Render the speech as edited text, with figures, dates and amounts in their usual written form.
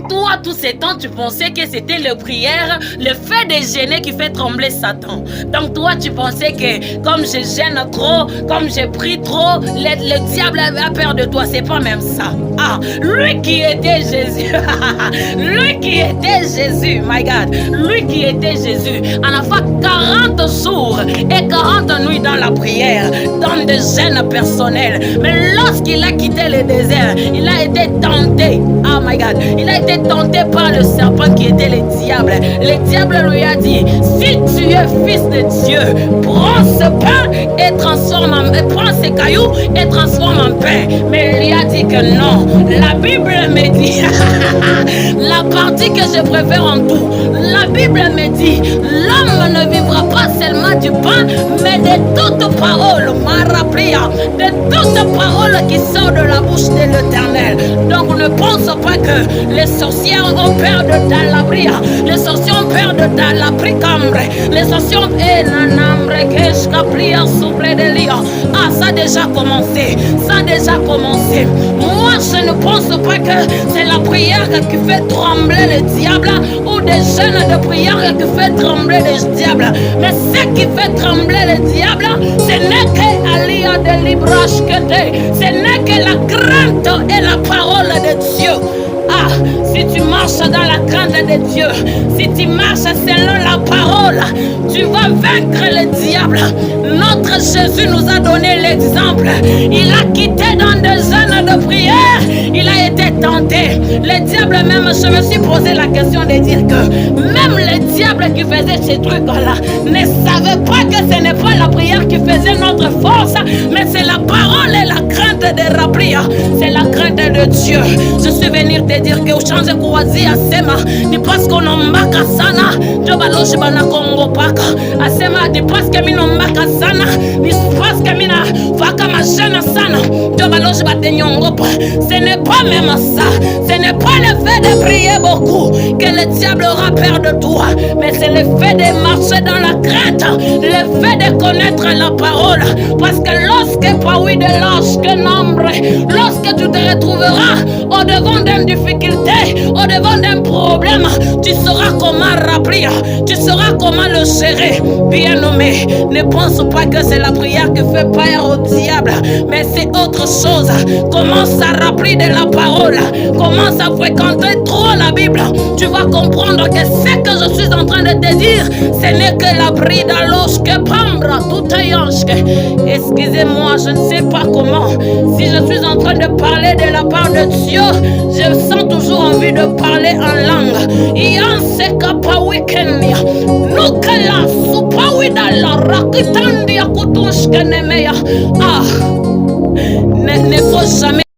Donc toi, tous ces temps, tu pensais que c'était le prière, le fait de gêner qui fait trembler Satan. Donc toi, tu pensais que comme je gêne trop, comme je prie trop, le diable a peur de toi. C'est pas même ça. Ah, lui qui était Jésus, lui qui était Jésus, my God, lui qui était Jésus, en a fait 40 jours et 40 nuits dans la prière, dans des gênes personnels. Mais lorsqu'il a quitté le désert, il a été tenté. Oh my God, il a été tenté par le serpent qui était le diable. Le diable lui a dit, si tu es fils de Dieu, prends ce pain et prends ces cailloux et transforme en pain. Mais il lui a dit que non. La Bible me dit, la partie que je préfère en tout, la Bible me dit, l'homme ne vivra pas seulement du pain, mais de toute parole, de toute parole qui sort de la bouche de l'Éternel. Donc ne pense pas que les sorcières ont peur de Dalabria, les sorciers ont peur de Dalabricambre, les sorciers ont ah, ça a déjà commencé, ça a déjà commencé. Moi, je ne pense pas que c'est la prière qui fait trembler le diable ou des jeûnes de prière qui fait trembler le diable. Mais ce qui fait trembler le diable, ce n'est que Alia de Librage que ce n'est que la crainte et la parole de Dieu. Ah, si tu marches dans la crainte de Dieu, si tu marches selon la parole, tu vas vaincre le diable. Notre Jésus nous a donné l'exemple. Il a quitté dans des zones de prière. Il a été tenté. Le diable même, je me suis posé la question de dire que même le diable qui faisait ces trucs-là ne savait pas que ce n'est pas la prière qui faisait notre force, mais c'est la parole et la crainte de la prière. C'est la crainte de Dieu. Je suis venu te dire que uchanze kuwazia asema ni pasko nombaka sana ndio baloshi bana Kongo paka asema ni paske mimi nombaka sana ni paske mimi faka mashana sana ndio baloshi batenyongopa. Ce n'est pas même ça, ce n'est pas le fait de prier beaucoup que le diable aura peur de toi, mais c'est le fait de marcher dans la crainte, le fait de connaître la parole, parce que lorsque Paoui de lorsque nombre, lorsque tu te retrouveras au devant d'une difficulté, au devant d'un problème, tu sauras comment rappeler, tu sauras comment le gérer. Bien nommé, ne pense pas que c'est la prière qui fait peur au diable, mais c'est autre chose. Commence à rappeler de la parole, commence à fréquenter trop la Bible. Tu vas comprendre que ce que je suis en train de te dire, ce n'est que la bride lorsque pambra tout excusez-moi, je ne sais pas comment. Si je suis en train de parler de la part de Dieu, je sens toujours envie de parler en langue. Yanse kapa weekend, nukala supawi dala rakitandi akutushke nemeya. Ah, ne faut jamais